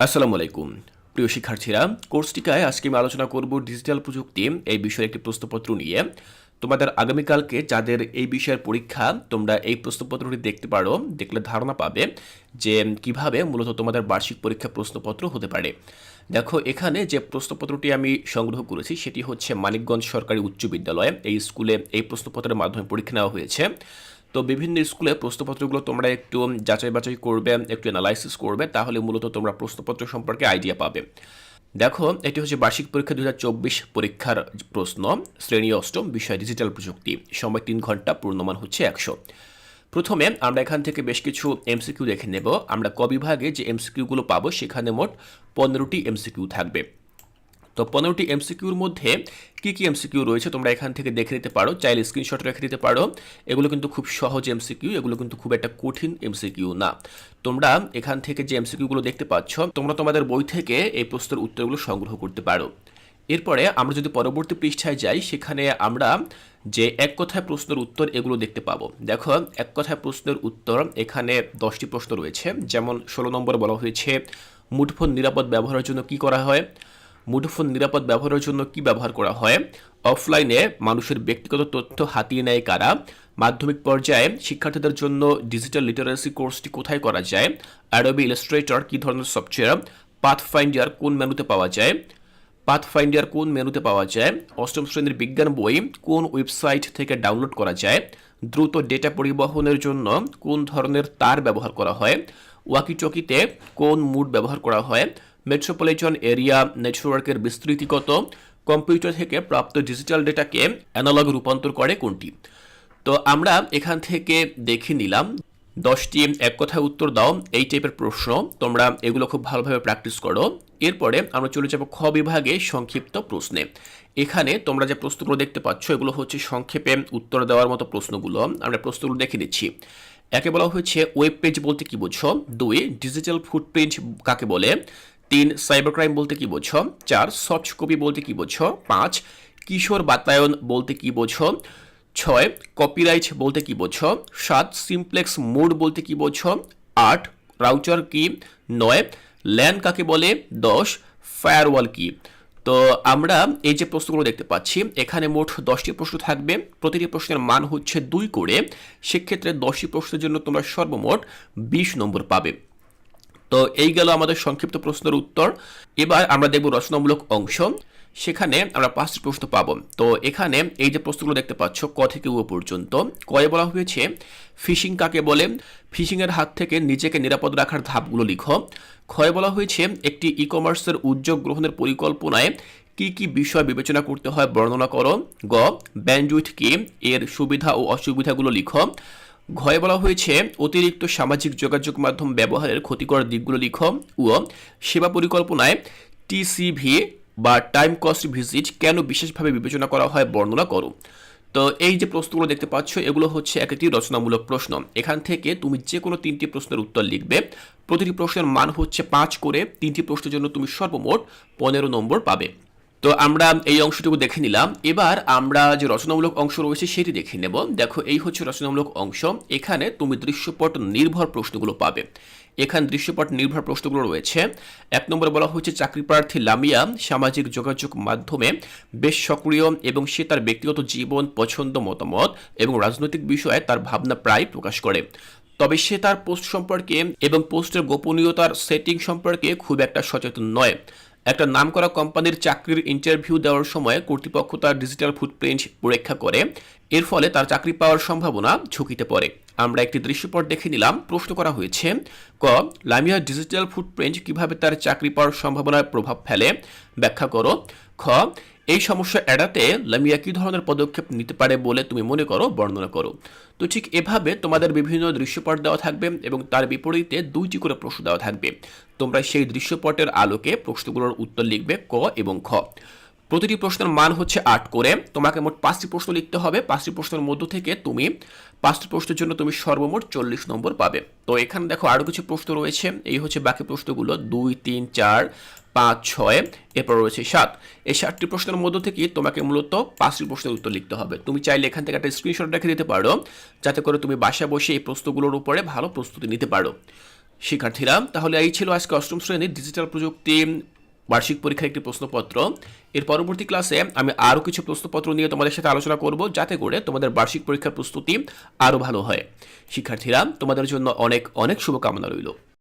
আসসালামু আলাইকুম প্রিয় শিক্ষার্থীরা। কোর্সটিকায় আজকে আমি আলোচনা করব ডিজিটাল প্রযুক্তি এই বিষয়ে একটি প্রশ্নপত্র নিয়ে। তোমাদের আগামীকালকে যাদের এই বিষয়ের পরীক্ষা, তোমরা এই প্রশ্নপত্রটি দেখতে পারো, দেখলে ধারণা পাবে যে কিভাবে মূলত তোমাদের বার্ষিক পরীক্ষা প্রশ্নপত্র হতে পারে। দেখো, এখানে যে প্রশ্নপত্রটি আমি সংগ্রহ করেছি সেটি হচ্ছে মানিকগঞ্জ সরকারি উচ্চ বিদ্যালয়, এই স্কুলে এই প্রশ্নপত্রের মাধ্যমে পরীক্ষা নেওয়া হয়েছে। তো বিভিন্ন স্কুলে প্রশ্নপত্রগুলো তোমরা একটু যাচাই বাছাই করবে, একটু অ্যানালাইসিস করবে, তাহলে মূলত তোমরা প্রশ্নপত্র সম্পর্কে আইডিয়া পাবে। দেখো, এটি হচ্ছে বার্ষিক পরীক্ষা 2024 পরীক্ষার প্রশ্ন, শ্রেণী অষ্টম, বিষয় ডিজিটাল প্রযুক্তি, সময় 3 ঘন্টা, পূর্ণমান হচ্ছে 100। প্রথমে আমরা এখান থেকে বেশ কিছু এমসিকিউ দেখে নেব। আমরা ক বিভাগে যে এমসিকিউগুলো পাবো সেখানে মোট 15টি এমসিকিউ থাকবে। তো 15টি এমসিকিউর মধ্যে কি কি এমসিকিউ রয়েছে তোমরা এখান থেকে দেখে নিতে পারো, চাইলে স্ক্রিনশট রেখে দিতে পারো। এগুলো কিন্তু খুব সহজ এমসিকিউ, এগুলো কিন্তু খুব একটা কঠিন এমসিকিউ না। তোমরা এখান থেকে যে এমসিকিউগুলো দেখতে পাচ্ছ, তোমরা তোমাদের বই থেকে এই প্রশ্নের উত্তরগুলো সংগ্রহ করতে পারো। এরপরে আমরা যদি পরবর্তী পৃষ্ঠায় যাই, সেখানে আমরা যে এক কথায় প্রশ্নের উত্তর এগুলো দেখতে পাবো। দেখো, এক কথায় প্রশ্নের উত্তর এখানে 10টি প্রশ্ন রয়েছে। যেমন 16 নম্বর বলা হয়েছে, মুঠোফোন নিরাপদ ব্যবহারের জন্য কি করা হয়? মুঠোফোন নিরাপদ ব্যবহারের জন্য কি ব্যবহার করা হয়? অফলাইনে মানুষের ব্যক্তিগত তথ্য হাতিয়ে নেয় কারা? মাধ্যমিক পর্যায়ে শিক্ষার্থীদের জন্য ডিজিটাল লিটারেসি কোর্সটি কোথায় করা যায়? অ্যাডোবি ইলাস্ট্রেটর কি ধরনের সফটওয়্যার? পাথফাইন্ডার কোন মেনুতে পাওয়া যায়? পাথফাইন্ডার কোন মেনুতে পাওয়া যায়? অষ্টম শ্রেণীর বিজ্ঞান বই কোন ওয়েবসাইট থেকে ডাউনলোড করা যায়? দ্রুত ডেটা পরিবহনের জন্য কোন ধরনের তার ব্যবহার করা হয়? ওয়াকিটকিতে কোন মুড ব্যবহার করা হয়? মেট্রোপলিটন এরিয়া নেটওয়ার্কের বিস্তৃতি কত? কম্পিউটার থেকে প্রাপ্ত ডিজিটাল ডেটাকে অ্যানালগ রূপান্তর করে কোনটি? তো আমরা এখান থেকে দেখে নিলাম 10টি এক কথায় উত্তর দাও এই টাইপের প্রশ্ন। তোমরা এগুলো খুব ভালোভাবে প্র্যাকটিস করো। এরপরে আমরা চলে যাব খ বিভাগে সংক্ষিপ্ত প্রশ্নে। এখানে তোমরা যে প্রশ্নগুলো দেখতে পাচ্ছ এগুলো হচ্ছে সংক্ষেপে উত্তর দেওয়ার মতো প্রশ্নগুলো। আমরা প্রশ্নগুলো দেখে নিচ্ছি। একে বলা হয়েছে ওয়েব পেজ বলতে কি বোঝো? 2 ডিজিটাল ফুটপ্রিন্ট কাকে বলে? 3 সাইবার ক্রাইম বলতে কি বোঝো? 4 সফট কপি বলতে কি বোঝো? 5 কিশোর বাতায়ন বলতে কি বোঝো? 6 কপিরাইট বলতে কি বোঝো? 7 সিমপ্লেক্স মোড বলতে কি বোঝো? 8 রাউটার কি? 9 ল্যান কাকে বলে? 10 ফায়ারওয়াল কি? তো আমরা এই যে প্রশ্নগুলো দেখতে পাচ্ছি, এখানে মোট 10টি প্রশ্ন থাকবে। প্রতিটি প্রশ্নের মান হচ্ছে 2 করে। সেক্ষেত্রে 10টি প্রশ্নের জন্য তোমরা সর্বমোট 20 নম্বর পাবে। তো এই গেল আমাদের সংক্ষিপ্ত প্রশ্নের উত্তর। এবার আমরা দেখব রচনামূলক অংশ। সেখানে আমরা 5টি প্রশ্ন পাবো। তো এখানে এই যে প্রশ্নগুলো দেখতে পাচ্ছ ক থেকে ও পর্যন্ত, কয়ে বলা হয়েছে ফিশিং কাকে বলে? ফিশিং এর হাত থেকে নিজেকে নিরাপদ রাখার ধাপগুলো লিখো। ক্ষয়ে বলা হয়েছে একটি ই কমার্সের উদ্যোগ গ্রহণের পরিকল্পনায় কি কি বিষয় বিবেচনা করতে হয় বর্ণনা করো। গ ব্যান্ডউইথ কি, এর সুবিধা ও অসুবিধাগুলো লিখো। ঘয়ে বলা হয়েছে অতিরিক্ত সামাজিক যোগাযোগ মাধ্যম ব্যবহারের ক্ষতিকর দিকগুলো লিখো। ও সেবা পরিকল্পনায় টিসিভি বা টাইম কস্ট ভিজিট কেন বিশেষভাবে বিবেচনা করা হয় বর্ণনা করো। তো এই যে প্রশ্নগুলো দেখতে পাচ্ছ এগুলো হচ্ছে একটি রচনামূলক প্রশ্ন। এখান থেকে তুমি যে কোনো 3টি প্রশ্নের উত্তর লিখবে। প্রতিটি প্রশ্নের মান হচ্ছে 5 করে। 3টি প্রশ্নের জন্য তুমি সর্বমোট 15 নম্বর পাবে। তো আমরা এই অংশটুকু দেখে নিলাম। এবার আমরা যে রচনামূলক অংশ রয়েছে সেটি দেখে নেব। দেখো, এই হচ্ছে রচনামূলক অংশ। এখানে তুমি দৃশ্যপট নির্ভর প্রশ্নগুলো পাবে। এখানে দৃশ্যপট নির্ভর প্রশ্নগুলো রয়েছে। 1 নম্বরে বলা হচ্ছে চাকরি প্রার্থী লামিয়া সামাজিক যোগাযোগ মাধ্যমে বেশ সক্রিয় এবং সে তার ব্যক্তিগত জীবন, পছন্দ, মতামত এবং রাজনৈতিক বিষয়ে তার ভাবনা প্রায় প্রকাশ করে। তবে সে তার পোস্ট সম্পর্কে এবং পোস্টের গোপনীয়তার সেটিং সম্পর্কে খুব একটা সচেতন নয়। একটা নামকরা কোম্পানির চাকরির ইন্টারভিউ দেওয়ার সময় কর্তৃপক্ষ তার ডিজিটাল ফুটপ্রিন্ট পরীক্ষা করে। এর ফলে তার চাকরি পাওয়ার সম্ভাবনা ঝুঁকিতে পড়ে। আমরা একটি দৃশ্যপট দেখে নিলাম। প্রশ্ন করা হয়েছে ক লামিয়ার ডিজিটাল ফুটপ্রিন্ট কিভাবে তার চাকরি পাওয়ার সম্ভাবনায় প্রভাব ফেলে, ব্যাখ্যা করো। খ এই সমস্যা এড়াতে লামিয়া কি ধরনের পদক্ষেপ নিতে পারে বলে তুমি মনে করো, বর্ণনা করো। তো ঠিক এভাবে তোমাদের বিভিন্ন দৃশ্যপট দেওয়া থাকবে এবং তার বিপরীতে 2টি করে প্রশ্ন দেওয়া থাকবে। তোমরা সেই দৃশ্যপটের আলোকে প্রশ্নগুলোর উত্তর লিখবে ক এবং খ। প্রতিটি প্রশ্নের মান হচ্ছে 8 করে। তোমাকে মোট 5টি প্রশ্ন লিখতে হবে। 5টি প্রশ্নের মধ্য থেকে তুমি 5টি প্রশ্নের জন্য তুমি সর্বমোট 40 নম্বর পাবে। তো এখানে দেখো আরো কিছু প্রশ্ন রয়েছে। এই হচ্ছে বাকি প্রশ্নগুলো 2, 3, 4, 5, 6, এরপর রয়েছে 7। এই 7টি প্রশ্নের মধ্য থেকে তোমাকে মূলত 5টি প্রশ্নের উত্তর লিখতে হবে। তুমি চাইলে এখান থেকে একটা স্ক্রিনশট রেখে দিতে পারো, যাতে করে তুমি বাসায় বসে এই প্রশ্নগুলোর উপরে ভালো প্রস্তুতি নিতে পারো। শিক্ষার্থীরা, তাহলে এই ছিল আজকে অষ্টম শ্রেণীর ডিজিটাল প্রযুক্তি বার্ষিক পরীক্ষার একটি প্রশ্নপত্র। এর পরবর্তী ক্লাসে আমি আরও কিছু প্রশ্নপত্র নিয়ে তোমাদের সাথে আলোচনা করব, যাতে করে তোমাদের বার্ষিক পরীক্ষার প্রস্তুতি আরও ভালো হয়। শিক্ষার্থীরা, তোমাদের জন্য অনেক অনেক শুভকামনা রইল।